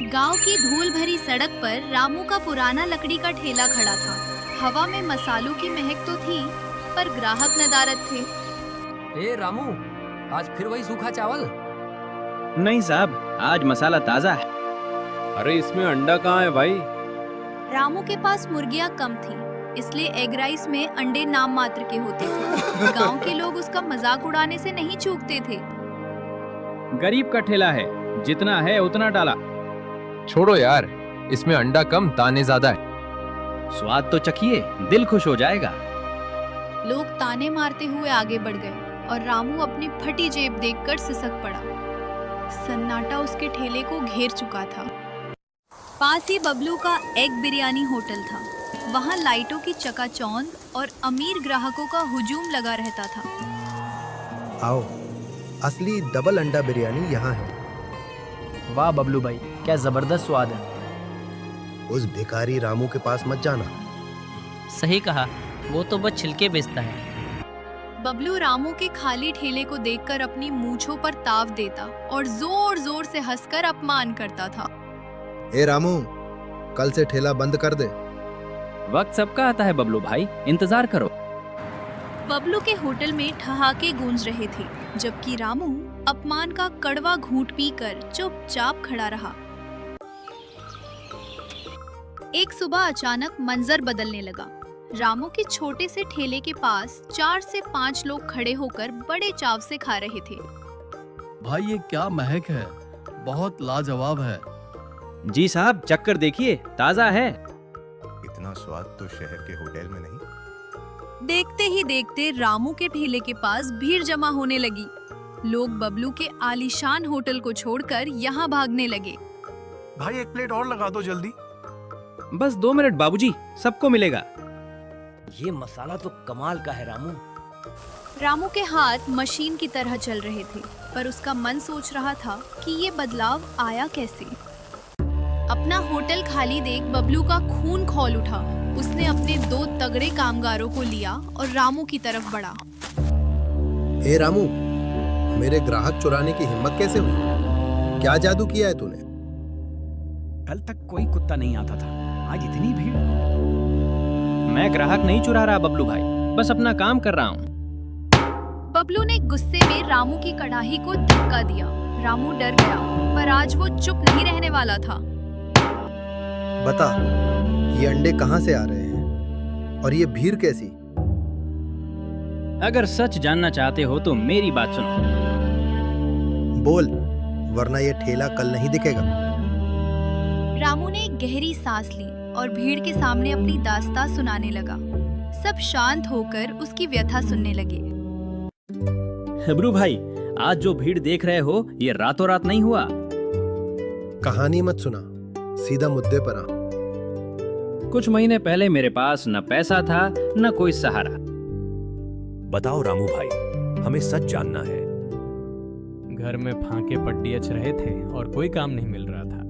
गांव की धूल भरी सड़क पर रामू का पुराना लकड़ी का ठेला खड़ा था। हवा में मसालों की महक तो थी, पर ग्राहक नदारद थे। ए रामू, आज फिर वही सूखा चावल? नहीं साहब, आज मसाला ताजा है। अरे इसमें अंडा कहाँ है भाई? रामू के पास मुर्गियां कम थी, इसलिए एग राइस में अंडे नाम मात्र के होते थे। गांव के लोग उसका मजाक उड़ाने से नहीं चूकते थे। गरीब का ठेला है, जितना है उतना डाला। छोड़ो यार, इसमें अंडा कम दाने ज्यादा है। स्वाद तो चखिए, दिल खुश हो जाएगा। लोग ताने मारते हुए आगे बढ़ गए और रामू अपनी फटी जेब देखकर सिसक पड़ा। सन्नाटा उसके ठेले को घेर चुका था। पास ही बबलू का एग बिरयानी होटल था। वहाँ लाइटों की चकाचौंध और अमीर ग्राहकों का हुजूम लगा रहता था। आओ, असली डबल अंडा बिरयानी यहाँ है। वाह बबलू भाई, क्या जबरदस्त स्वाद है। उस भिखारी रामू के पास मत जाना। सही कहा, वो तो बस छिलके बेचता है। बबलू रामू के खाली ठेले को देखकर अपनी मूंछों पर ताव देता और जोर जोर से हंसकर अपमान करता था। ए रामू, कल से ठेला बंद कर दे। वक्त सबका आता है बबलू भाई, इंतजार करो। बबलू के होटल में ठहाके गूंज रहे थे, जबकि रामू अपमान का कड़वा घूंट पीकर चुपचाप खड़ा रहा। एक सुबह अचानक मंजर बदलने लगा। रामू के छोटे से ठेले के पास 4 से 5 लोग खड़े होकर बड़े चाव से खा रहे थे। भाई ये क्या महक है, बहुत लाजवाब है। जी साहब, चक्कर देखिए, ताजा है। इतना स्वाद तो शहर के होटल में नहीं। देखते ही देखते रामू के ठेले के पास भीड़ जमा होने लगी। लोग बबलू के आलीशान होटल को छोड़कर यहाँ भागने लगे। भाई एक प्लेट और लगा दो जल्दी। बस 2 मिनट बाबूजी, सबको मिलेगा। ये मसाला तो कमाल का है रामू। रामू के हाथ मशीन की तरह चल रहे थे, पर उसका मन सोच रहा था कि ये बदलाव आया कैसे। अपना होटल खाली देख बबलू का खून खौल उठा। उसने अपने 2 तगड़े कामगारों को लिया और रामू की तरफ बढ़ा। ए रामू, मेरे ग्राहक चुराने की हिम्मत कैसे हुई? क्या जादू किया है तूने? कल तक कोई कुत्ता नहीं आता था, आज इतनी भीड़। मैं ग्राहक नहीं चुरा रहा बबलू भाई, बस अपना काम कर रहा हूँ। बबलू ने गुस्से में रामू की कड़ाही को धक्का दिया। रामू डर गया, पर आज वो चुप नहीं रहने वाला था। बता, ये अंडे कहाँ से आ रहे हैं और ये भीड़ कैसी? अगर सच जानना चाहते हो तो मेरी बात सुनो। बोल, वरना ये ठेला कल नहीं दिखेगा। रामू ने एक गहरी सांस ली और भीड़ के सामने अपनी दास्तां सुनाने लगा। सब शांत होकर उसकी व्यथा सुनने लगे। बबलू भाई, आज जो भीड़ देख रहे हो, ये रातों रात नहीं हुआ। कहानी मत सुना, सीधा मुद्दे पर आ। कुछ महीने पहले मेरे पास न पैसा था न कोई सहारा। बताओ रामू भाई, हमें सच जानना है। घर में फांके पट्टी अच रहे थे और कोई काम नहीं मिल रहा था।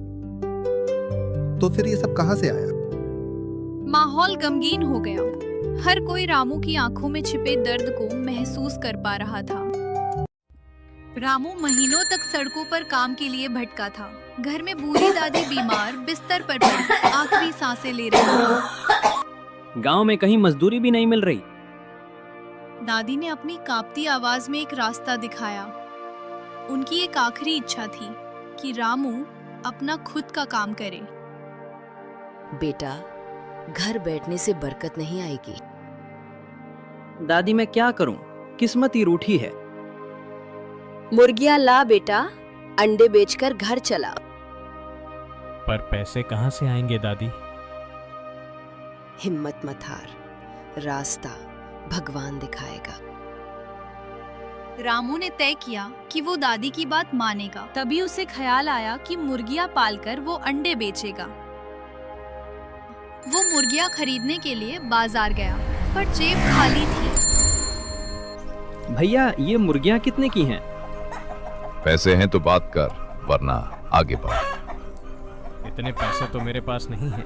तो फिर ये सब कहाँ से आया? माहौल गमगीन हो गया। हर कोई रामू की आंखों में छिपे दर्द को महसूस कर पा रहा था। रामू महीनों तक सड़कों पर काम के लिए भटका था। घर में बूढ़ी दादी बीमार बिस्तर पर पड़ी आखिरी सांसें ले रही थी। गांव में कहीं मजदूरी भी नहीं मिल रही। दादी ने अपनी कांपती आवाज में एक रास्ता दिखाया। उनकी एक आखिरी इच्छा थी कि रामू अपना खुद का काम करे। बेटा, घर बैठने से बरकत नहीं आएगी। दादी मैं क्या करूं, किस्मत ही रूठी है। मुर्गियां ला बेटा, अंडे बेचकर घर चला। पर पैसे कहाँ से आएंगे दादी? हिम्मत मत हार, रास्ता भगवान दिखाएगा। रामू ने तय किया कि वो दादी की बात मानेगा। तभी उसे ख्याल आया कि मुर्गियां पालकर वो अंडे बेचेगा। वो मुर्गियां खरीदने के लिए बाजार गया, पर जेब खाली थी। भैया, ये मुर्गियां कितने की हैं? पैसे हैं तो बात कर, वरना आगे बढ़। इतने पैसे तो मेरे पास नहीं हैं।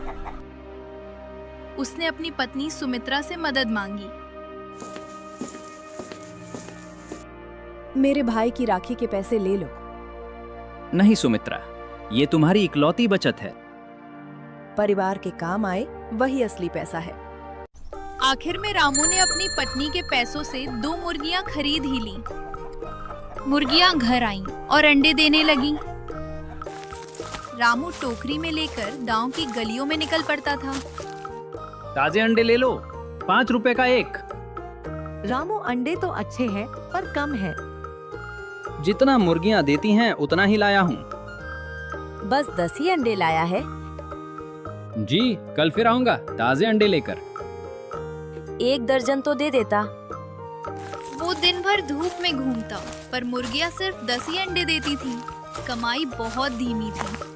उसने अपनी पत्नी सुमित्रा से मदद मांगी। मेरे भाई की राखी के पैसे ले लो। नहीं सुमित्रा, ये तुम्हारी इकलौती बचत है। परिवार के काम आए वही असली पैसा है। आखिर में रामू ने अपनी पत्नी के पैसों से 2 मुर्गियां खरीद ही ली। मुर्गियां घर आईं और अंडे देने लगीं। रामू टोकरी में लेकर गांव की गलियों में निकल पड़ता था। ताजे अंडे ले लो, 5 रुपए का एक। रामू अंडे तो अच्छे हैं पर कम है। जितना मुर्गियां देती हैं उतना ही लाया हूँ। बस 10 ही अंडे लाया है। जी, कल फिर आऊंगा ताजे अंडे लेकर। 1 दर्जन तो दे देता। वो दिन भर धूप में घूमता, पर मुर्गियां सिर्फ 10 ही अंडे देती थीं। कमाई बहुत धीमी थी।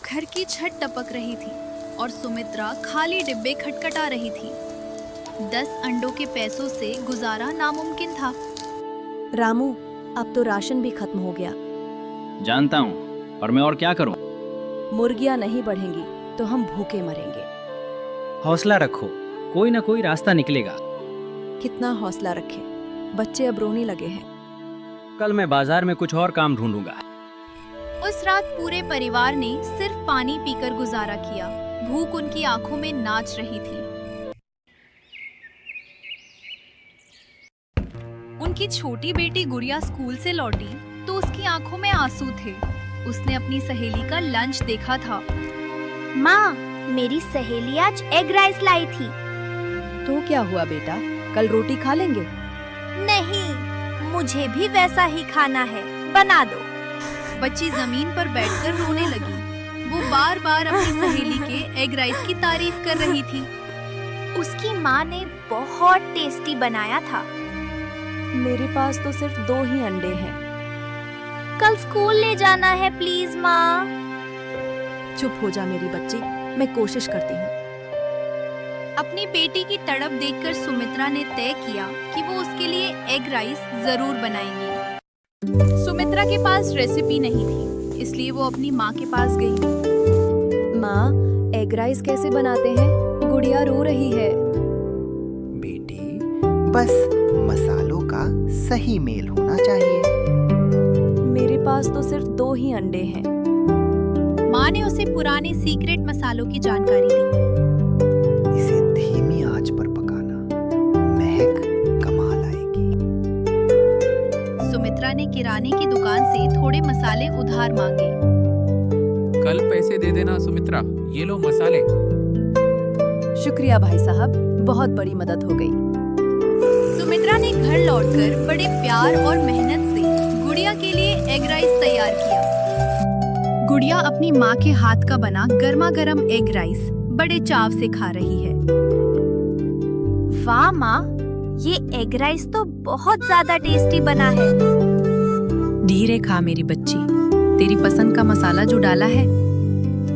घर की छत टपक रही थी और सुमित्रा खाली डिब्बे खटखटा रही थी। 10 अंडों के पैसों से गुजारा नामुमकिन था। रामू, अब तो राशन भी खत्म हो गया। जानता हूँ, और मैं और क्या करूँ? मुर्गियां नहीं बढ़ेंगी तो हम भूखे मरेंगे। हौसला रखो, कोई ना कोई रास्ता निकलेगा। कितना हौसला रखे, बच्चे अब रोने लगे हैं। कल मैं बाजार में कुछ और काम ढूंढूंगा। उस रात पूरे परिवार ने सिर्फ पानी पीकर गुजारा किया। भूख उनकी आंखों में नाच रही थी। उनकी छोटी बेटी गुड़िया स्कूल से लौटी तो उसकी आंखों में आंसू थे। उसने अपनी सहेली का लंच देखा था। माँ, मेरी सहेली आज एग राइस लाई थी। तो क्या हुआ बेटा, कल रोटी खा लेंगे? नहीं, मुझे भी वैसा ही खाना है, बना दो। बच्ची जमीन पर बैठकर रोने लगी। वो बार बार अपनी सहेली के एग राइस की तारीफ कर रही थी। उसकी माँ ने बहुत टेस्टी बनाया था। मेरे पास तो सिर्फ 2 ही अंडे हैं। कल स्कूल ले जाना है प्लीज माँ। चुप हो जा मेरी बच्ची, मैं कोशिश करती हूँ। अपनी बेटी की तड़प देखकर सुमित्रा ने तय किया कि वो उसके लिए एग राइस जरूर बनाएंगी। सुमित्रा के पास रेसिपी नहीं थी, इसलिए वो अपनी माँ के पास गई। माँ, एग राइस कैसे बनाते हैं? गुड़िया रो रही है। बेटी, बस मसालों का सही मेल होना चाहिए। मेरे पास तो सिर्फ 2 ही अंडे हैं। माँ ने उसे पुराने सीक्रेट मसालों की जानकारी दी। इसे धीमी आंच पर पकाना, महक कमाल आएगी। सुमित्रा ने किराने की दुकान से थोड़े मसाले उधार मांगे। कल पैसे दे देना सुमित्रा, ये लो मसाले। शुक्रिया भाई साहब, बहुत बड़ी मदद हो गई। सुमित्रा ने घर लौटकर बड़े प्यार और मेहनत से गुड़िया के लिए एग राइस तैयार किया। गुड़िया अपनी माँ के हाथ का बना गर्मा गर्म एग राइस बड़े चाव से खा रही है। वाह माँ, ये एग राइस तो बहुत ज्यादा टेस्टी बना है। धीरे खा मेरी बच्ची, तेरी पसंद का मसाला जो डाला है